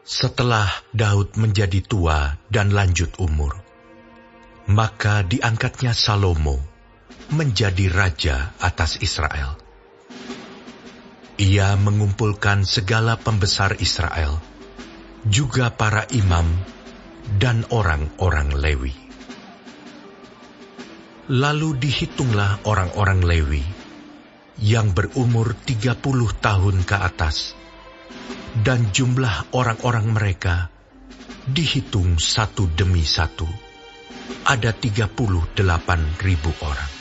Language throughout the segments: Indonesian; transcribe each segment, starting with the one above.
Setelah Daud menjadi tua dan lanjut umur, maka diangkatnya Salomo menjadi raja atas Israel. Ia mengumpulkan segala pembesar Israel, juga para imam dan orang-orang Lewi. Lalu dihitunglah orang-orang Lewi yang berumur 30 tahun ke atas, dan jumlah orang-orang mereka dihitung satu demi satu, ada 38.000 orang.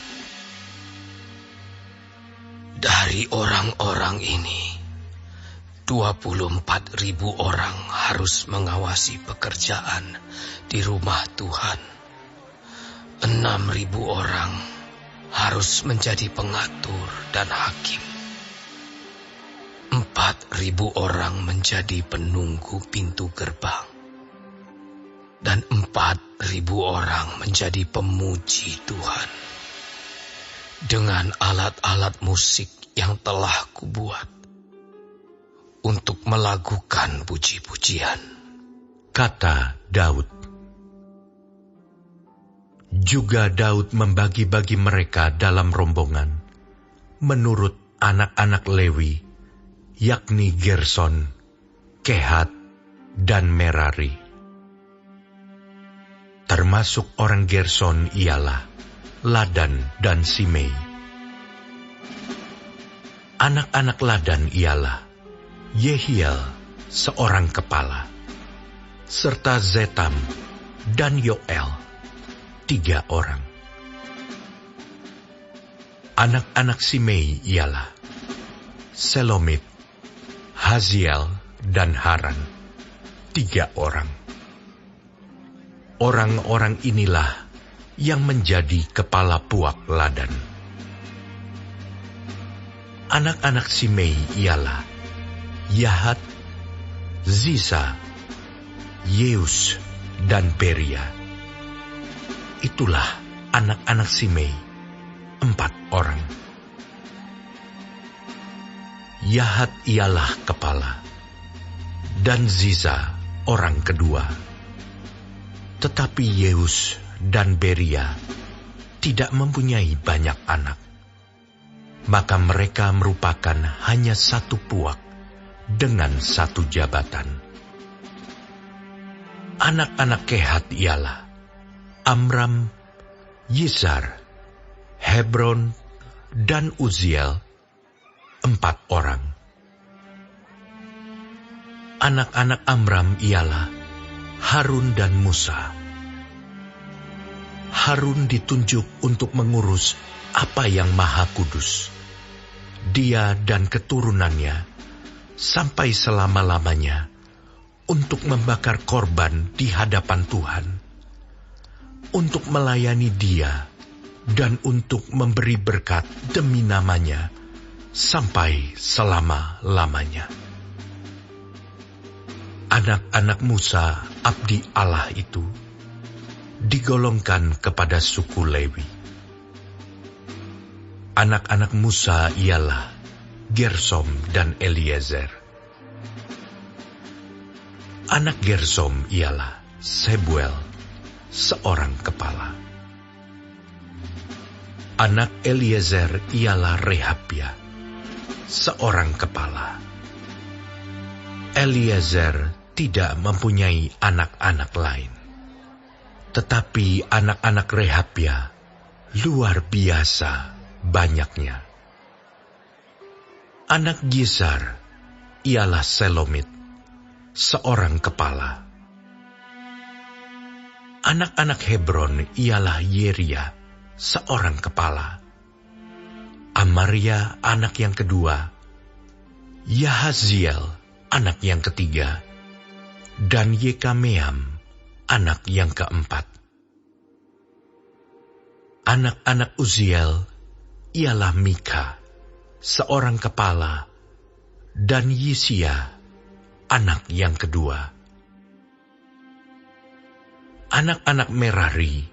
Dari orang-orang ini, 24.000 orang harus mengawasi pekerjaan di rumah Tuhan. 6.000 orang harus menjadi pengatur dan hakim. 4.000 orang menjadi penunggu pintu gerbang. Dan 4.000 orang menjadi pemuji Tuhan dengan alat-alat musik yang telah kubuat untuk melakukan puji-pujian, kata Daud. Juga Daud membagi-bagi mereka dalam rombongan menurut anak-anak Lewi, yakni Gerson, Kehat, dan Merari. Termasuk orang Gerson ialah Ladan dan Simei. Anak-anak Ladan ialah Yehiel, seorang kepala, serta Zetam dan Yoel, 3 orang. Anak-anak Simei ialah Selomit, Haziel, dan Haran, 3 orang. Orang-orang inilah yang menjadi kepala puak Ladan. Anak-anak Simei ialah Yahat, Ziza, Yeus, dan Beria. Itulah anak-anak Simei, 4 orang. Yahat ialah kepala, dan Ziza orang kedua. Tetapi Yeus dan Beria tidak mempunyai banyak anak. Maka mereka merupakan hanya satu puak dengan satu jabatan. Anak-anak Kehat ialah Amram, Yizar, Hebron, dan Uziel, 4 orang. Anak-anak Amram ialah Harun dan Musa. Harun ditunjuk untuk mengurus apa yang maha kudus. Dia dan keturunannya sampai selama-lamanya untuk membakar korban di hadapan Tuhan, untuk melayani Dia dan untuk memberi berkat demi namanya sampai selama-lamanya. Anak-anak Musa, abdi Allah itu, digolongkan kepada suku Lewi. Anak-anak Musa ialah Gersom dan Eliezer. Anak Gersom ialah Sebuel, seorang kepala. Anak Eliezer ialah Rehabia, seorang kepala. Eliezer tidak mempunyai anak-anak lain. Tetapi anak-anak Rehabia luar biasa banyaknya. Anak Gizar ialah Selomit, seorang kepala. Anak-anak Hebron ialah Yeria, seorang kepala. Amaria anak yang kedua, Yahaziel anak yang ketiga, dan Yekameam anak yang keempat. Anak-anak Uziel ialah Mika, seorang kepala, dan Yisia, anak yang kedua. Anak-anak Merari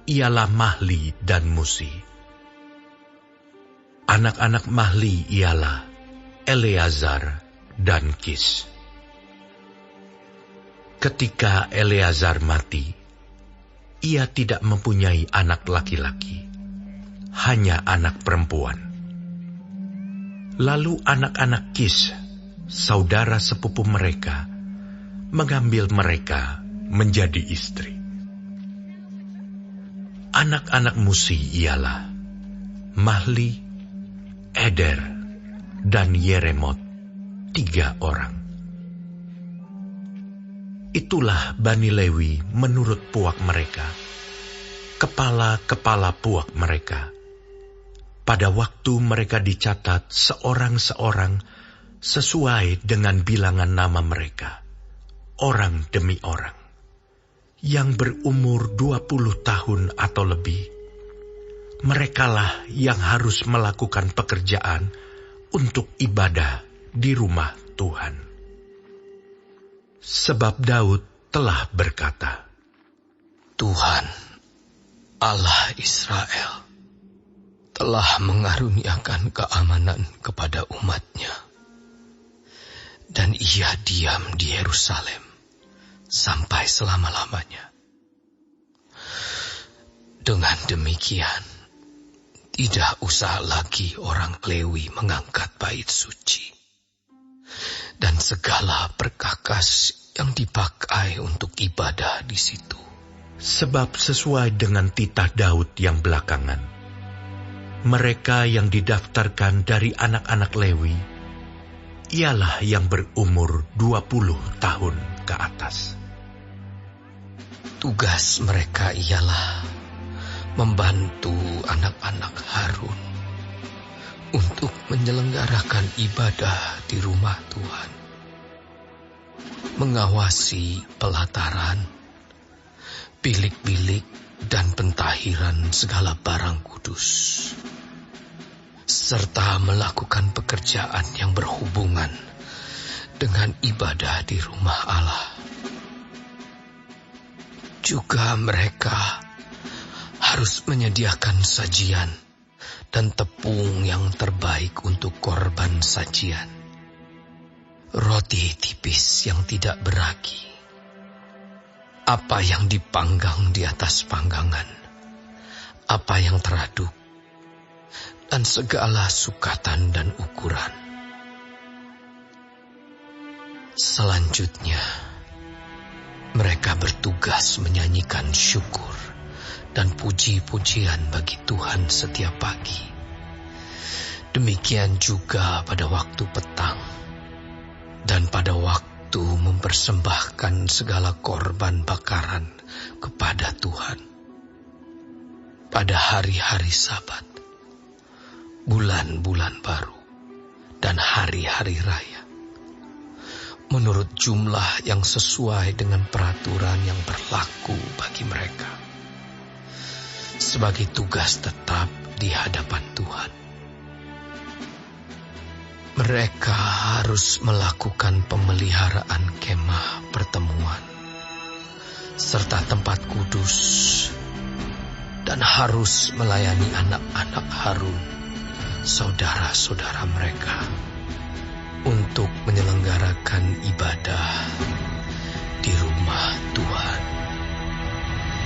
ialah Mahli dan Musi. Anak-anak Mahli ialah Eleazar dan Kis. Ketika Eleazar mati, ia tidak mempunyai anak laki-laki, hanya anak perempuan. Lalu anak-anak Kis, saudara sepupu mereka, mengambil mereka menjadi istri. Anak-anak Musi ialah Mahli, Eder, dan Yeremot, 3 orang. Itulah Bani Lewi menurut puak mereka, kepala-kepala puak mereka. Pada waktu mereka dicatat seorang-seorang sesuai dengan bilangan nama mereka, orang demi orang, yang berumur 20 tahun atau lebih. Merekalah yang harus melakukan pekerjaan untuk ibadah di rumah Tuhan. Sebab Daud telah berkata, Tuhan, Allah Israel, telah mengaruniakan keamanan kepada umat-Nya, dan ia diam di Yerusalem sampai selama-lamanya. Dengan demikian, tidak usah lagi orang Lewi mengangkat bait suci dan segala perkakas yang dipakai untuk ibadah di situ. Sebab sesuai dengan titah Daud yang belakangan, mereka yang didaftarkan dari anak-anak Lewi ialah yang berumur 20 tahun ke atas. Tugas mereka ialah membantu anak-anak Harun untuk menyelenggarakan ibadah di rumah Tuhan, mengawasi pelataran, bilik-bilik, dan pentahiran segala barang kudus, serta melakukan pekerjaan yang berhubungan dengan ibadah di rumah Allah. Juga mereka harus menyediakan sajian dan tepung yang terbaik untuk korban sajian, roti tipis yang tidak beragi, apa yang dipanggang di atas panggangan, apa yang teraduk, dan segala sukatan dan ukuran. Selanjutnya, mereka bertugas menyanyikan syukur dan puji-pujian bagi Tuhan setiap pagi. Demikian juga pada waktu petang dan pada waktu mempersembahkan segala korban bakaran kepada Tuhan. Pada hari-hari Sabat, bulan-bulan baru, dan hari-hari raya, menurut jumlah yang sesuai dengan peraturan yang berlaku bagi mereka, sebagai tugas tetap di hadapan Tuhan. Mereka harus melakukan pemeliharaan kemah pertemuan, serta tempat kudus, dan harus melayani anak-anak Harun, saudara-saudara mereka, untuk menyelenggarakan ibadah di rumah Tuhan.